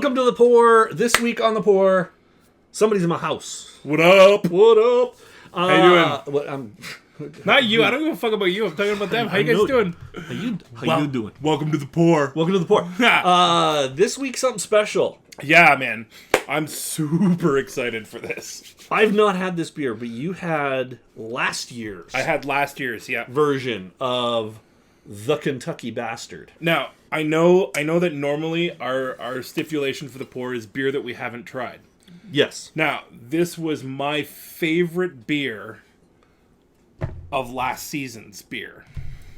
Welcome to The Pour. This week on The Pour, somebody's in my house. What up? What up? How you doing? I'm Not you. I don't give a fuck about you. I'm talking about them. How you guys doing? How you doing? Welcome to the Pour. Welcome to The Pour. This week, something special. Yeah, man. I'm super excited for this. I've not had this beer, but you had last year's I had last year's, yeah. version of the Kentucky Bastard. Now, I know that normally our stipulation for the Pour is beer that we haven't tried. Yes. Now, this was my favorite beer of last season's beer.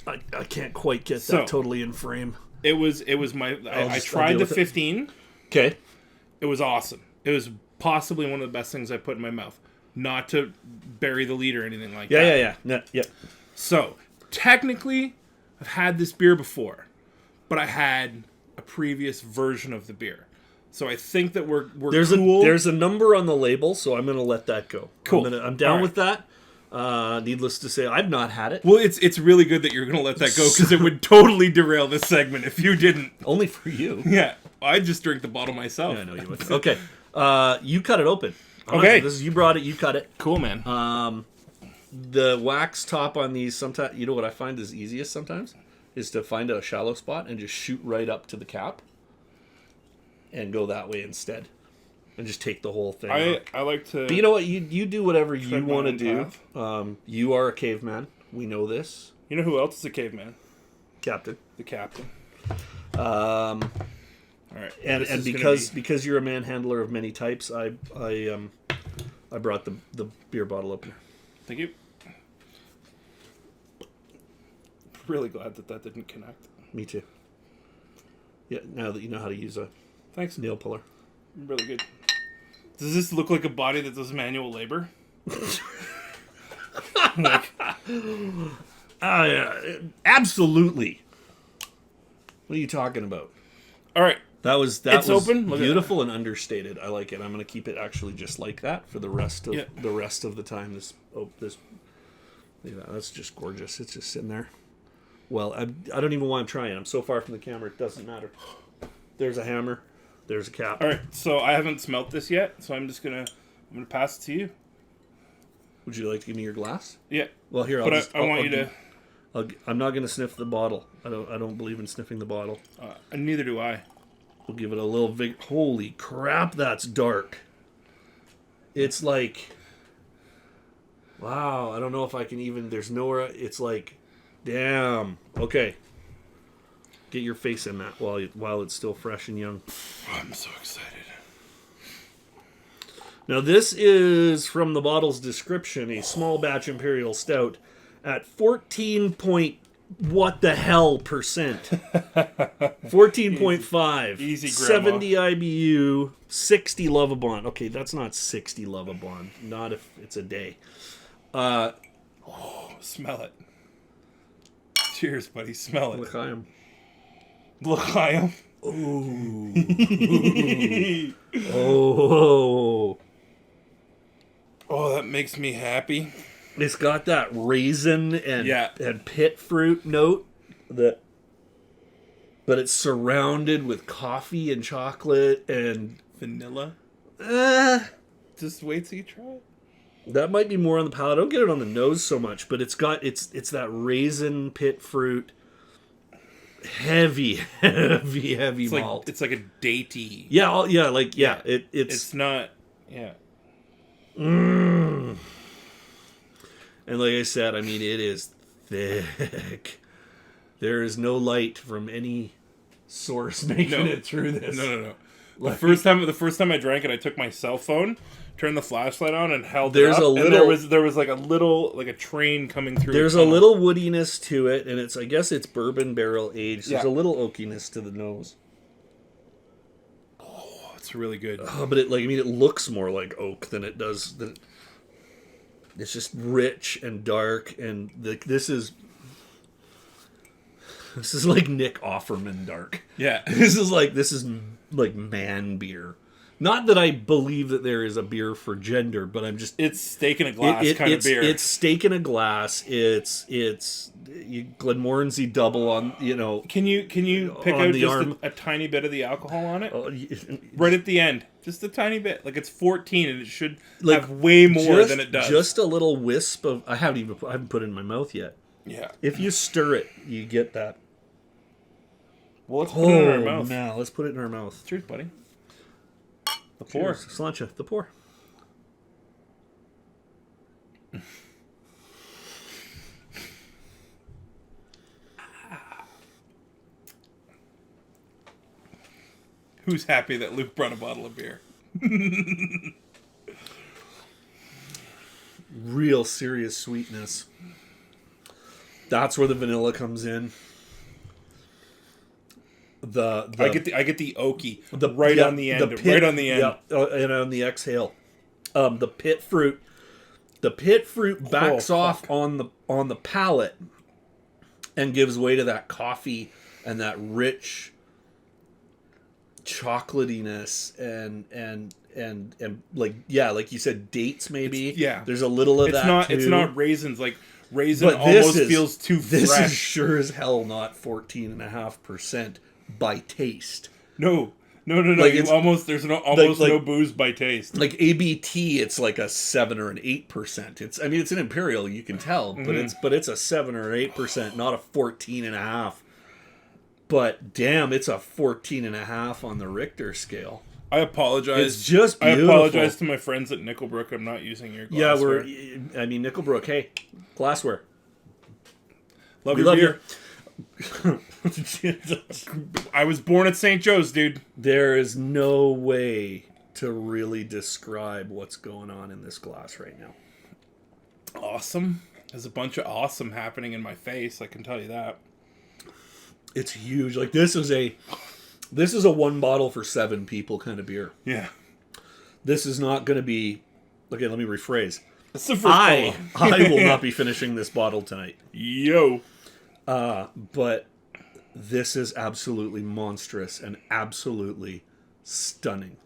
I can't quite get that totally in frame. It was my... I tried the 15. Okay. It was awesome. It was possibly one of the best things I put in my mouth. Not to bury the lead or anything like that. Yeah. So, technically, I've had this beer before, but I had a previous version of the beer. So I think that we're cool. There's a number on the label, so I'm going to let that go. Cool. I'm down with that. Needless to say, I've not had it. Well, it's really good that you're going to let that go, because it would totally derail this segment if you didn't. Only for you. Yeah. I'd just drink the bottle myself. Yeah, I know you would. Okay. You cut it open. Okay. You brought it, you cut it. Cool, man. The wax top on these, sometimes, you know what I find is easiest sometimes? Is to find a shallow spot and just shoot right up to the cap. And go that way instead. And just take the whole thing I like to... But you know what? You do whatever you want to do. You are a caveman. We know this. You know who else is a caveman? Captain. The captain. All right. And because you're a manhandler of many types, I brought the beer bottle opener. Thank you. Really glad that didn't connect. Me too. Yeah, now that you know how to use a nail puller. Really good. Does this look like a body that does manual labor? Absolutely. What are you talking about? All right. That was open. Beautiful and understated. I like it. I'm going to keep it actually just like that for the rest of the time. That's just gorgeous. It's just sitting there. Well, I don't even want to try it. I'm so far from the camera, it doesn't matter. There's a hammer. There's a cap. All right, so I haven't smelt this yet, so I'm gonna pass it to you. Would you like to give me your glass? Yeah. Well, here. I'm not gonna sniff the bottle. I don't believe in sniffing the bottle. Neither do I. We'll give it a little Holy crap, that's dark. It's like, wow. I don't know if I can even. There's nowhere. It's like, damn. Okay. Get your face in that while it's still fresh and young. I'm so excited. Now this is, from the bottle's description, a small batch imperial stout at 14 point what the hell percent. 14.5. Easy grandma. 70 IBU, 60 Lovabond. Okay, that's not 60 Lovabond. Not if it's a day. Smell it. Cheers, buddy. Smell it. L'chaim. L'chaim. Ooh. Oh. Oh, that makes me happy. It's got that raisin and pit fruit note, but it's surrounded with coffee and chocolate and vanilla. Just wait till you try it. That might be more on the palate. I don't get it on the nose so much, but it's that raisin pit fruit. Heavy malt. It's like a datey. It's not. Yeah. And like I said, I mean, it is thick. There is no light from any source making it through this. No. The first time I drank it, I took my cell phone, turned the flashlight on, and held it up. There was like a train coming through. There's a little woodiness to it, and I guess it's bourbon barrel aged. There's a little oakiness to the nose. Oh, it's really good. But it looks more like oak than it does. It's just rich and dark, and this is like Nick Offerman dark. Yeah, this is like man beer. Not that I believe that there is a beer for gender, but I'm just... It's steak in a glass kind of beer. It's steak in a glass. It's Glenmorangie double on, Can you pick on out the just arm. a tiny bit of the alcohol on it? Oh, Right at the end. Just a tiny bit. Like it's 14 and it should have way more than it does. Just a little wisp of. I haven't put it in my mouth yet. Yeah. If you stir it, you get that. Well, let's put it in our mouth. Now let's put it in our mouth. Cheers, buddy. The pour. Sláinte. The pour. Who's happy that Luke brought a bottle of beer? Real serious sweetness. That's where the vanilla comes in. I get the oaky right on the end. Right on the end. Yeah, and on the exhale. The pit fruit backs off on the palate and gives way to that coffee and that rich chocolatiness and like you said, dates maybe. There's a little of that too. It's not raisins. Like raisin almost feels too fresh. This is sure as hell not 14.5% by taste. No. Like there's no booze by taste. Like ABT, it's like a 7 or an 8%. It's an imperial, you can tell, but it's a 7 or 8%, not a 14.5. But damn, it's a 14.5 on the Richter scale. I apologize. It's just beautiful. I apologize to my friends at Nickelbrook. I'm not using your glassware. Nickelbrook. Hey, glassware. Love your beer. I was born at St. Joe's, dude. There is no way to really describe what's going on in this glass right now. Awesome. There's a bunch of awesome happening in my face, I can tell you that. It's huge. Like this is a one bottle for 7 people kind of beer. Yeah. This is not going to be. Okay, let me rephrase. That's the first I will not be finishing this bottle tonight. Yo. But this is absolutely monstrous and absolutely stunning.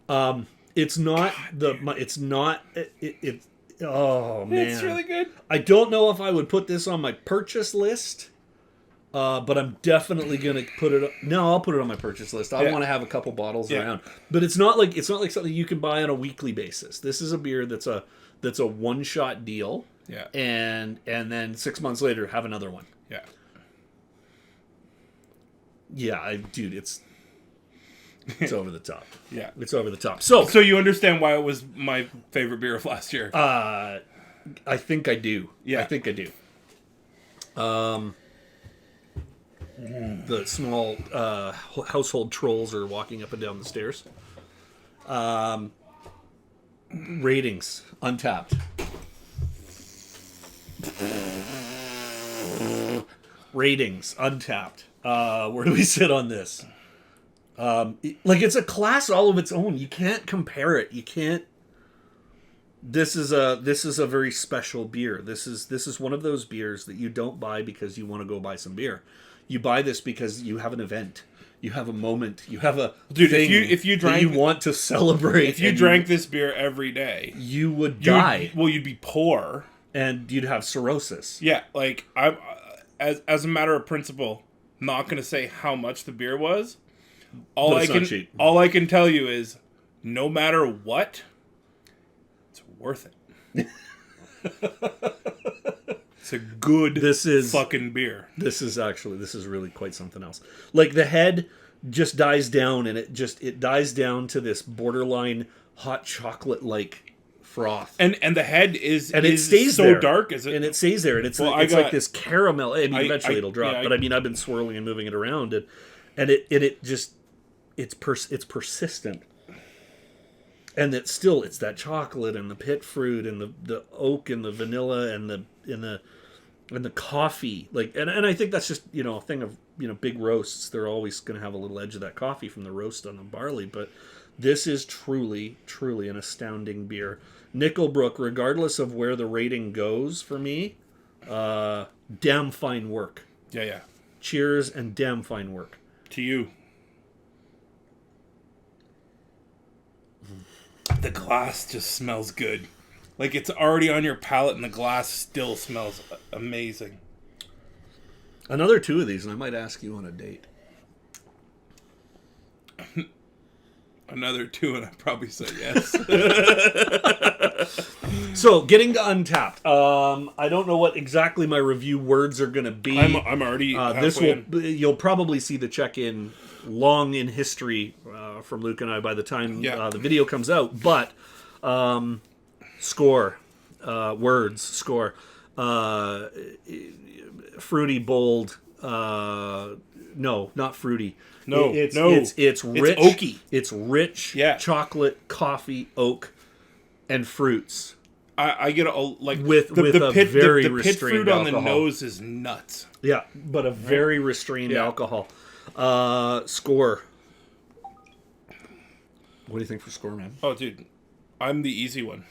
It's not oh man. It's really good. I don't know if I would put this on my purchase list. But I'm definitely gonna put it. No, I'll put it on my purchase list. I want to have a couple bottles around. But it's not like something you can buy on a weekly basis. This is a beer that's a one shot deal. Yeah. And then 6 months later have another one. Yeah. Yeah, dude, it's over the top. Yeah, it's over the top. So you understand why it was my favorite beer of last year? I think I do. Yeah, I think I do. The small household trolls are walking up and down the stairs. Ratings, Untappd. Ratings, Untappd. Where do we sit on this? It's a class all of its own. You can't compare it. You can't. This is a very special beer. This is one of those beers that you don't buy because you want to go buy some beer. You buy this because you have an event. You have a moment. You have a thing if you drank, that you want to celebrate. If you drank this beer every day, you would die. You'd be poor, and you'd have cirrhosis. Yeah, like I, as a matter of principle, I'm not going to say how much the beer was. All I can tell you is, no matter what, it's worth it. It's a good fucking beer. This is really quite something else. Like the head just dies down and it dies down to this borderline hot chocolate like froth. And the head it stays so there. Dark, is it? And it stays there and it's like this caramel. I mean eventually it'll drop, but I mean I've been swirling and moving it around and it's persistent. And it's that chocolate and the pit fruit and the oak and the vanilla and the coffee. And I think that's just, a thing of, big roasts. They're always going to have a little edge of that coffee from the roast on the barley. But this is truly, truly an astounding beer. Nickelbrook, regardless of where the rating goes for me, damn fine work. Yeah. Cheers and damn fine work. To you. The glass just smells good. Like, it's already on your palate, and the glass still smells amazing. Another 2 of these, and I might ask you on a date. Another 2, and I'd probably say yes. So, getting to Untappd. I don't know what exactly my review words are going to be. I'm already You'll probably see the check-in long in history from Luke and I by the time the video comes out. But score, words, score, fruity, bold. No, not fruity. No, it's rich. It's oaky. It's rich. Yeah. Chocolate, coffee, oak, and fruits. I get with a very the pit fruit alcohol. on the nose is nuts. Yeah, but a very restrained alcohol. Score. What do you think for score, man? Oh, dude, I'm the easy one.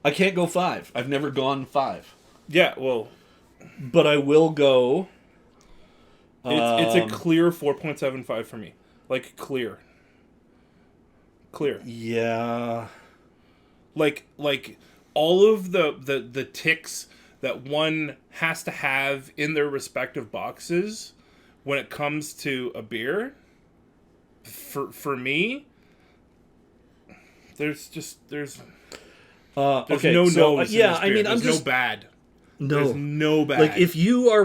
I can't go 5. I've never gone 5. Yeah, well, but I will go. It's a clear 4.75 for me. Like, clear. Yeah. Like all of the ticks that one has to have in their respective boxes when it comes to a beer, for me, there's no nose. Yeah, I mean, there's no bad. No, there's no bad. Like if you are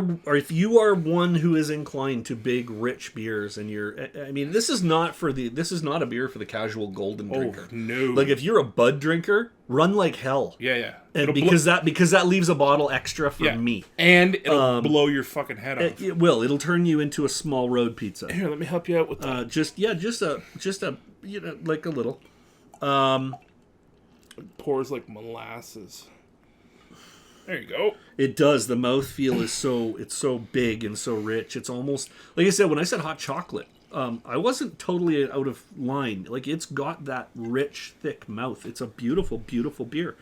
one who is inclined to big rich beers, and this is not a beer for the casual golden drinker. No. Like if you're a Bud drinker, run like hell. Yeah. And because that leaves a bottle extra for me. And it'll blow your fucking head off. It will. It'll turn you into a small road pizza. Here, let me help you out with that. Just a like a little. It pours like molasses. There you go. It does. The mouthfeel is so big and so rich. It's almost, like I said, when I said hot chocolate, I wasn't totally out of line. Like, it's got that rich, thick mouth. It's a beautiful, beautiful beer.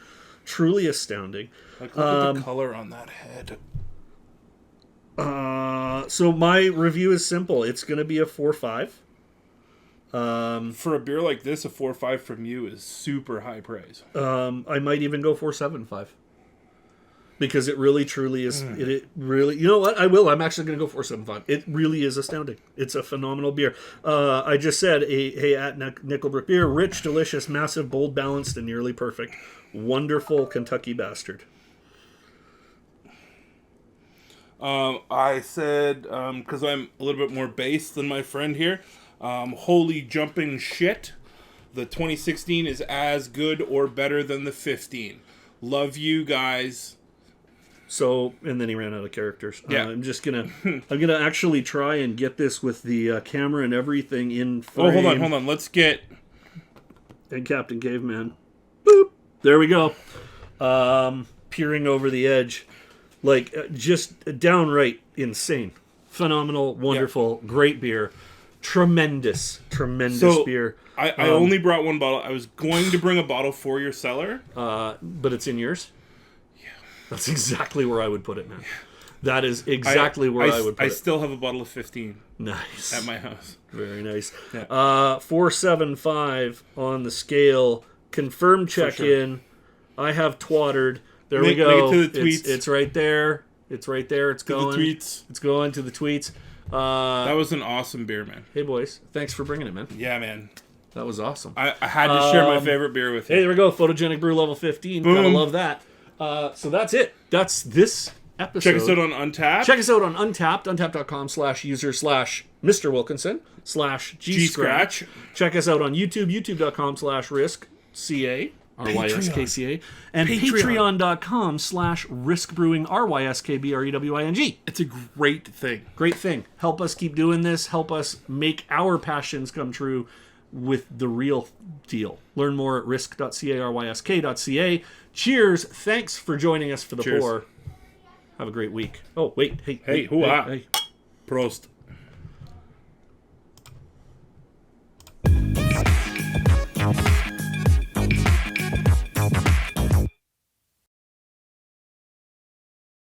Truly astounding. Like, look at the color on that head. So my review is simple. It's going to be a 4.5. For a beer like this, a 4.5 from you is super high praise. I might even go 4.75. Because it really, truly is. It really, you know what? I will. I'm actually going to go 4.75. It really is astounding. It's a phenomenal beer. I just said, hey, at Nickelbrook Beer, rich, delicious, massive, bold, balanced, and nearly perfect. Wonderful Kentucky bastard. I said, because I'm a little bit more base than my friend here, holy jumping shit. The 2016 is as good or better than the 15. Love you guys. So, and then he ran out of characters. Yeah. I'm gonna actually try and get this with the camera and everything in frame. Oh, hold on. Let's get... And Captain Caveman. Boop. There we go. Peering over the edge. Like, just downright insane. Phenomenal, wonderful, great beer. Tremendous beer. I only brought one bottle. I was going to bring a bottle for your cellar. But it's in yours? That's exactly where I would put it, man. That is exactly where I would put it. I still have a bottle of 15. Nice. At my house. Very nice. Yeah. 4.75 on the scale. Confirmed check-in. Sure. I have twattered. There we go. Make it to the tweets. It's right there. It's right there. It's going. To the tweets. It's going to the tweets. That was an awesome beer, man. Hey, boys. Thanks for bringing it, man. Yeah, man. That was awesome. I had to share my favorite beer with you. Hey, there we go. Photogenic Brew level 15. Boom. Gotta love that. So that's it. That's this episode. Check us out on Untappd. Check us out on Untappd. Untappd.com/user/Mr. Wilkinson/G-Scratch. Check us out on YouTube. YouTube.com/RyskCA. RYSKCA. And Patreon.com/Rysk Brewing. RYSKBREWING. It's a great thing. Great thing. Help us keep doing this. Help us make our passions come true with the real deal. Learn more at rysk.ca. Cheers. Thanks for joining us for the pour. Have a great week. Oh, wait. Hey. Prost.